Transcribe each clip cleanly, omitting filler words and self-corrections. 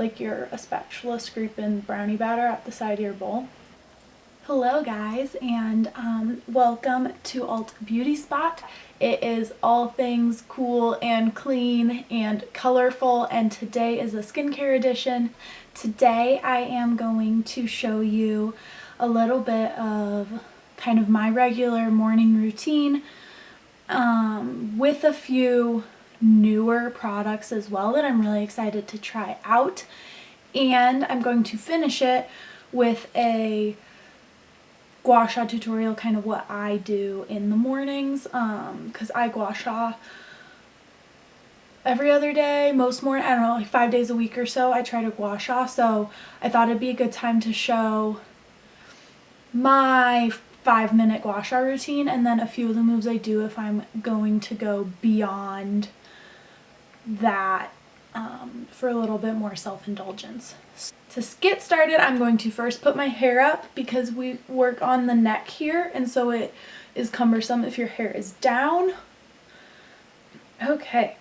like you're a spatula scraping brownie batter at the side of your bowl. Hello guys, and welcome to Alt Beauty Spot. It is all things cool and clean and colorful, and today is a skincare edition. Today I am going to show you a little bit of kind of my regular morning routine with a few newer products as well that I'm really excited to try out. And I'm going to finish it with a Gua Sha tutorial, kind of what I do in the mornings, because I Gua Sha every other day, most morning, I don't know, like 5 days a week or so. I try to Gua Sha, so I thought it'd be a good time to show my 5-minute Gua Sha routine and then a few of the moves I do if I'm going to go beyond that for a little bit more self-indulgence. To get started, I'm going to first put my hair up because we work on the neck here, and so it is cumbersome if your hair is down. Okay.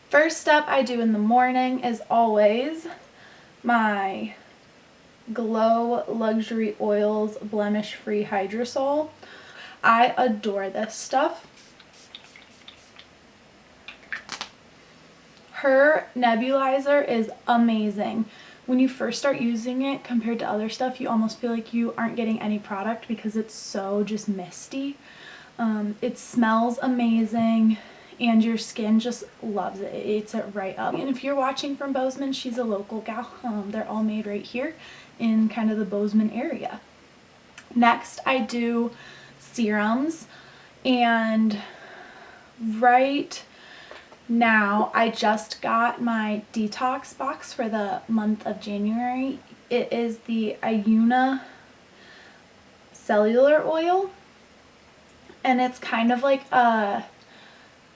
First step I do in the morning is always my Glow Luxury Oils Blemish Free Hydrosol. I adore this stuff. Her nebulizer is amazing. When you first start using it compared to other stuff, you almost feel like you aren't getting any product because it's so just misty. It smells amazing and your skin just loves it. It eats it right up. And if you're watching from Bozeman, she's a local gal. They're all made right here in kind of the Bozeman area. Next, I do serums, and right now I just got my detox box for the month of January. It is the Ayuna cellular oil, and it's kind of like a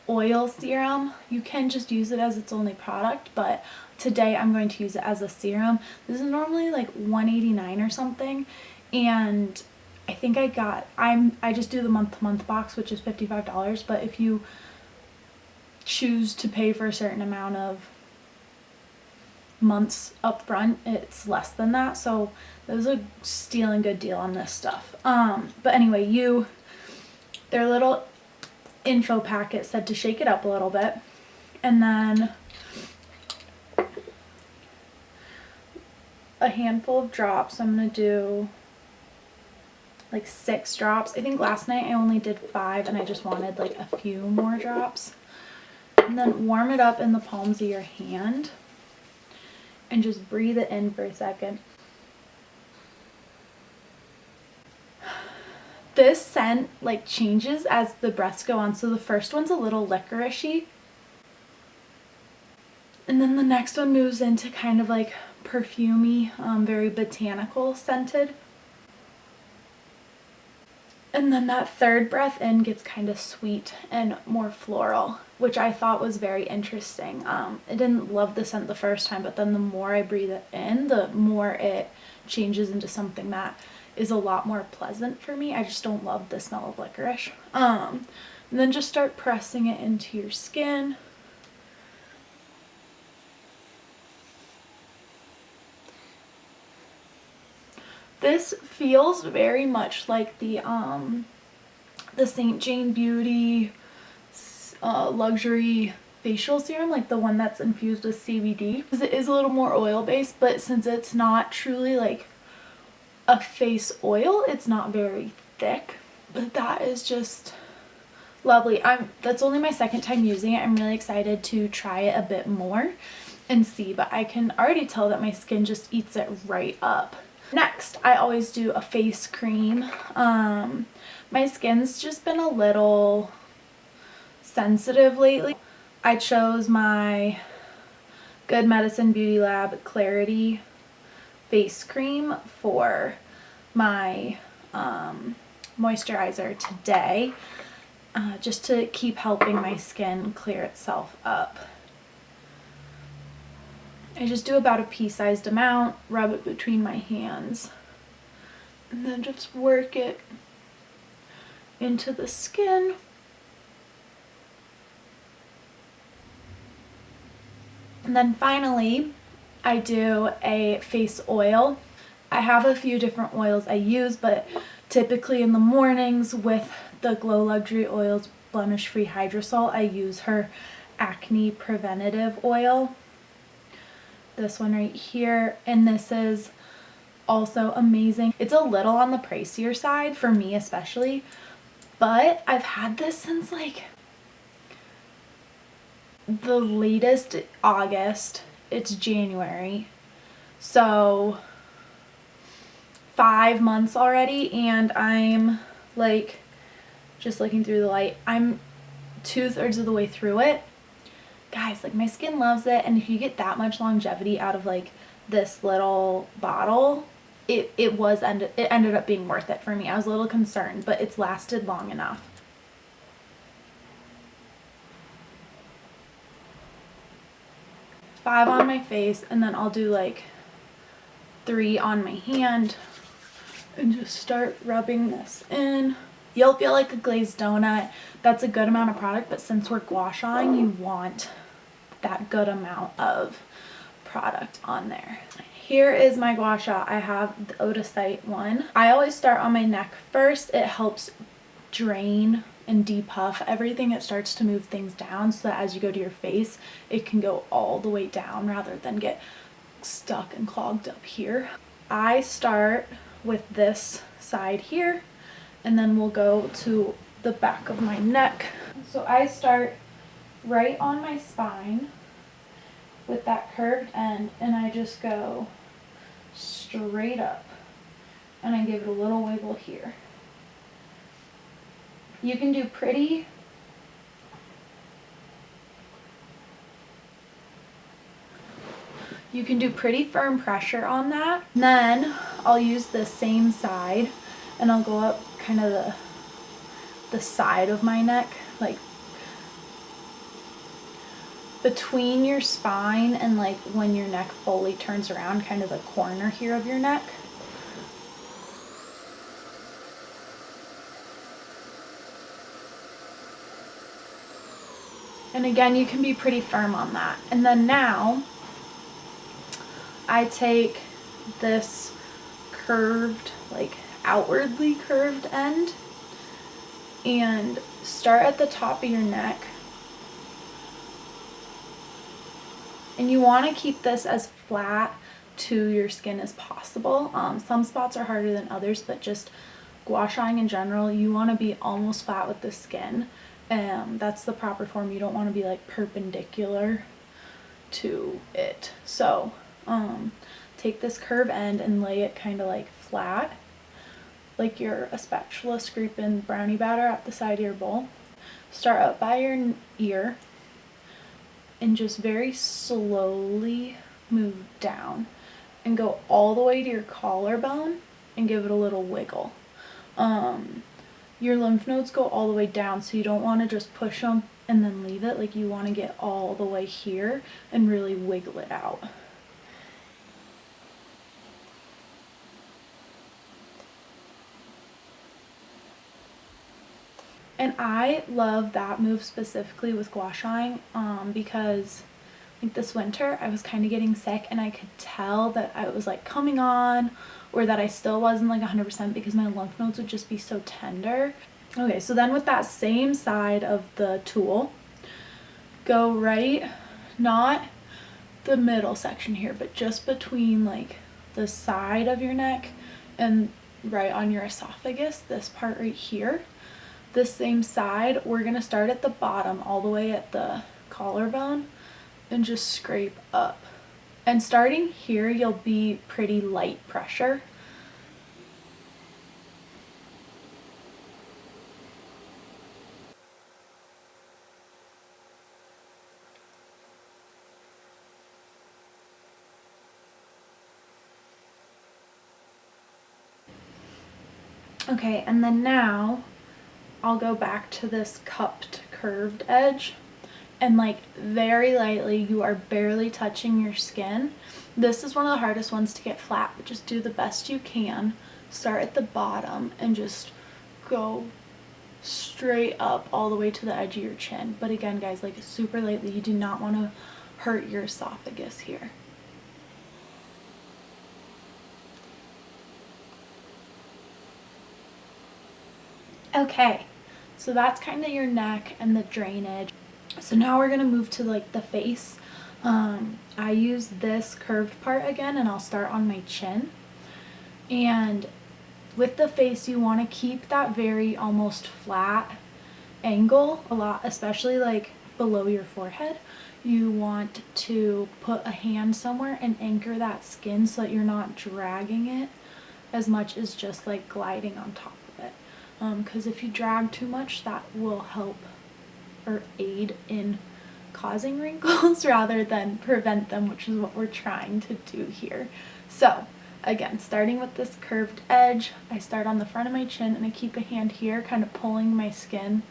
oil serum. You can just use it as its only product, but today I'm going to use it as a serum. This is normally like $189 or something, and I think I just do the month-to-month box, which is $55, but if you choose to pay for a certain amount of months up front, it's less than that, so that was a stealing good deal on this stuff. But anyway, their little info packet said to shake it up a little bit, and then a handful of drops. I'm gonna do like 6 drops. I think last night I only did 5 and I just wanted like a few more drops. And then warm it up in the palms of your hand and just breathe it in for a second. This scent like changes as the breaths go on. So the first one's a little licoricey, and then the next one moves into kind of like perfumey, very botanical scented. And then that third breath in gets kind of sweet and more floral, which I thought was very interesting. I didn't love the scent the first time, but then the more I breathe it in, the more it changes into something that is a lot more pleasant for me. I just don't love the smell of licorice. And then just start pressing it into your skin. This feels very much like the St. Jane Beauty luxury facial serum, like the one that's infused with CBD. It is a little more oil based, but since it's not truly like a face oil, it's not very thick. But that is just lovely. That's only my second time using it. I'm really excited to try it a bit more and see, but I can already tell that my skin just eats it right up. Next, I always do a face cream. My skin's just been a little sensitive lately. I chose my Good Medicine Beauty Lab Clarity face cream for my moisturizer today, just to keep helping my skin clear itself up. I just do about a pea-sized amount, rub it between my hands, and then just work it into the skin. And then finally, I do a face oil. I have a few different oils I use, but typically in the mornings with the Glow Luxury Oils Blemish Free Hydrosol, I use her acne preventative oil. This one right here, and this is also amazing. It's a little on the pricier side for me especially, but I've had this since like the latest August. It's January, so 5 months already, and I'm like, just looking through the light, I'm 2/3 of the way through it. Guys, like, my skin loves it, and if you get that much longevity out of like this little bottle, it ended up being worth it for me. I was a little concerned, but it's lasted long enough. Five on my face, and then I'll do like 3 on my hand and just start rubbing this in. You'll feel like a glazed donut. That's a good amount of product, but since we're gua shaing, you want that good amount of product on there. Here is my gua sha. I have the Odysite one. I always start on my neck first. It helps drain and depuff everything. It starts to move things down so that as you go to your face, it can go all the way down rather than get stuck and clogged up here. I start with this side here, and then we'll go to the back of my neck. So I start right on my spine with that curved end, and I just go straight up, and I give it a little wiggle here. You can do pretty firm pressure on that. Then I'll use the same side, and I'll go up kind of the side of my neck, like between your spine and like when your neck fully turns around, kind of the corner here of your neck. And again, you can be pretty firm on that. And then now I take this curved, like outwardly curved end, and start at the top of your neck. And you want to keep this as flat to your skin as possible. Some spots are harder than others, but just gua shaing in general, you want to be almost flat with the skin. That's the proper form. You don't want to be like perpendicular to it. So take this curve end and lay it kind of like flat, like you're a spatula scraping brownie batter at the side of your bowl. Start up by your ear and just very slowly move down and go all the way to your collarbone and give it a little wiggle. Your lymph nodes go all the way down, so you don't want to just push them and then leave it. Like, you want to get all the way here and really wiggle it out. And I love that move specifically with gua shaing because like this winter I was kind of getting sick, and I could tell that I was like coming on, or that I still wasn't like 100% because my lymph nodes would just be so tender. Okay, so then with that same side of the tool, go right, not the middle section here, but just between like the side of your neck and right on your esophagus, this part right here. This same side, we're gonna start at the bottom all the way at the collarbone and just scrape up. And starting here, you'll be pretty light pressure. Okay, and then now I'll go back to this cupped curved edge, and like very lightly, you are barely touching your skin. This is one of the hardest ones to get flat, but just do the best you can. Start at the bottom and just go straight up all the way to the edge of your chin. But again, guys, like super lightly. You do not want to hurt your esophagus here. Okay, so that's kind of your neck and the drainage. So now we're gonna move to like the face. I use this curved part again, and I'll start on my chin. And with the face, you want to keep that very almost flat angle a lot, especially like below your forehead. You want to put a hand somewhere and anchor that skin so that you're not dragging it as much as just like gliding on top of it. Because if you drag too much, that will help or aid in causing wrinkles rather than prevent them, which is what we're trying to do here. So again, starting with this curved edge, I start on the front of my chin and I keep a hand here kind of pulling my skin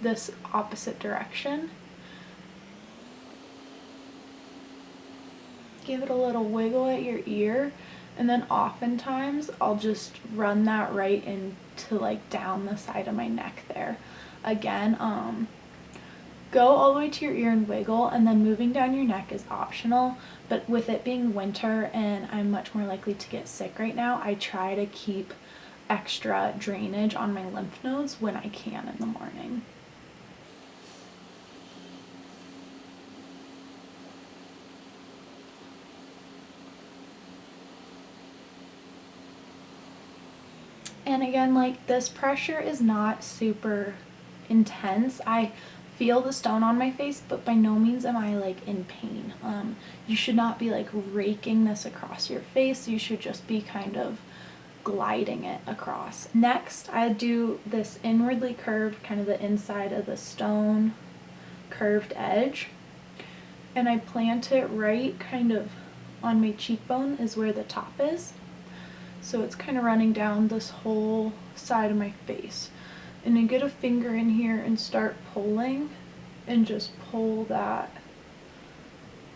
this opposite direction. Give it a little wiggle at your ear, and then oftentimes I'll just run that right into like down the side of my neck there. Again, go all the way to your ear and wiggle, and then moving down your neck is optional, but with it being winter and I'm much more likely to get sick right now, I try to keep extra drainage on my lymph nodes when I can in the morning. And again, like, this pressure is not super intense. I feel the stone on my face, but by no means am I like in pain. You should not be like raking this across your face. You should just be kind of gliding it across. Next, I do this inwardly curved, kind of the inside of the stone curved edge, and I plant it right kind of on my cheekbone is where the top is. So it's kind of running down this whole side of my face. And I get a finger in here and start pulling, and just pull that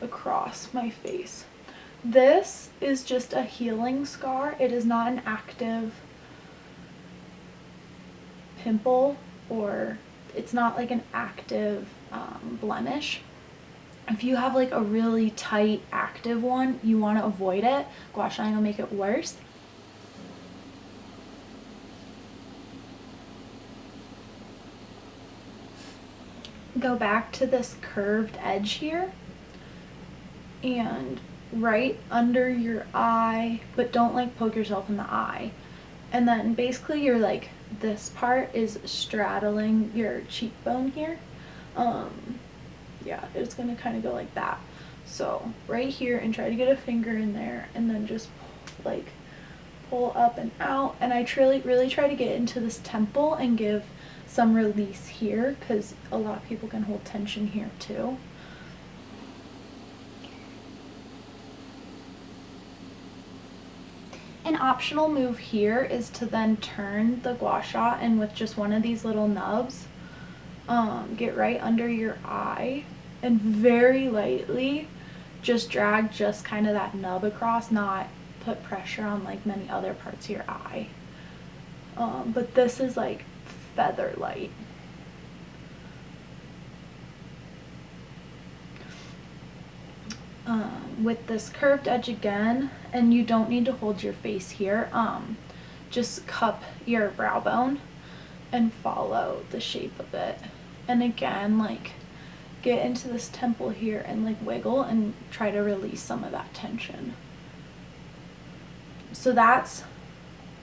across my face. This is just a healing scar. It is not an active pimple, or it's not like an active blemish. If you have like a really tight active one, you want to avoid it. Gua Sha will make it worse. Go back to this curved edge here and right under your eye, but don't like poke yourself in the eye. And then basically you're like, this part is straddling your cheekbone here. Yeah, it's gonna kind of go like that. So right here, and try to get a finger in there, and then just like pull up and out. And I really try to get into this temple and give some release here, because a lot of people can hold tension here too. An optional move here is to then turn the Gua Sha, and with just one of these little nubs, get right under your eye and very lightly just drag just kind of that nub across, not put pressure on like many other parts of your eye. But this is like feather light. With this curved edge again, and you don't need to hold your face here, just cup your brow bone and follow the shape of it. And again, like, get into this temple here and like wiggle and try to release some of that tension. So that's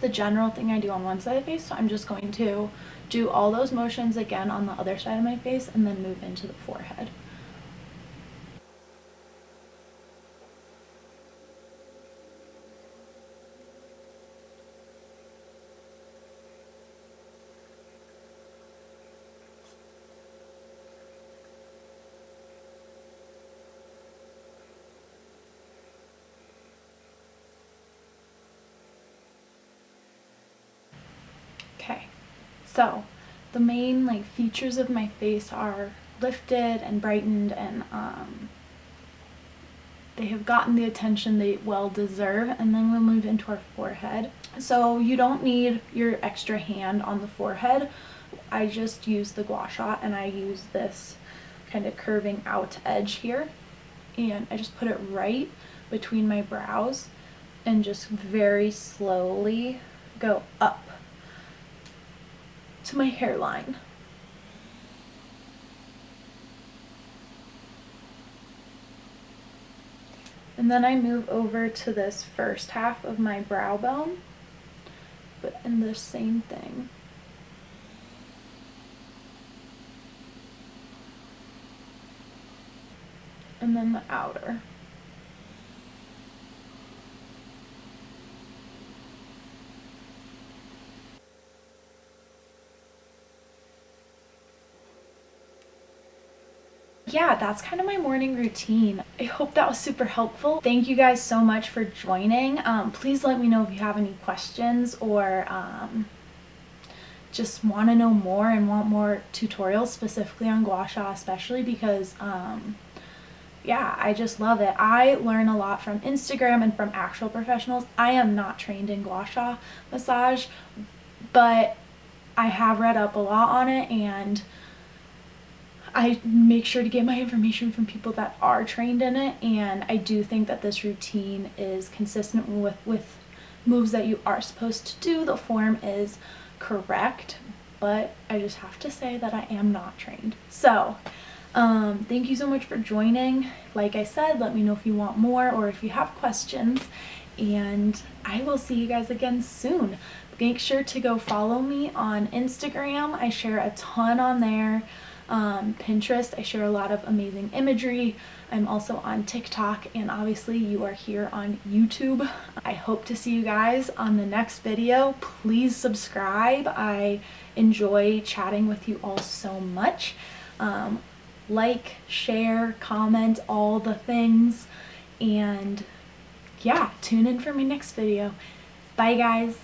the general thing I do on one side of the face. So I'm just going to do all those motions again on the other side of my face, and then move into the forehead. Okay, so the main like features of my face are lifted and brightened, and they have gotten the attention they well deserve. And then we'll move into our forehead. So you don't need your extra hand on the forehead. I just use the Gua Sha, and I use this kind of curving out edge here. and I just put it right between my brows and just very slowly go up to my hairline. And then I move over to this first half of my brow bone, but in the same thing. And then the outer. Yeah, that's kind of my morning routine. I hope that was super helpful. Thank you guys so much for joining. Please let me know if you have any questions or just want to know more and want more tutorials specifically on Gua Sha, especially because yeah, I just love it. I learn a lot from Instagram and from actual professionals. I am not trained in Gua Sha massage, but I have read up a lot on it, and I make sure to get my information from people that are trained in it, and I do think that this routine is consistent with moves that you are supposed to do. The form is correct, but I just have to say that I am not trained. So thank you so much for joining. Like I said, let me know if you want more or if you have questions, and I will see you guys again soon. Make sure to go follow me on Instagram. I share a ton on there. Pinterest, I share a lot of amazing imagery. I'm also on TikTok, and obviously you are here on YouTube. I hope to see you guys on the next video. Please subscribe. I enjoy chatting with you all so much. Like, share, comment, all the things, and yeah, tune in for my next video. Bye guys.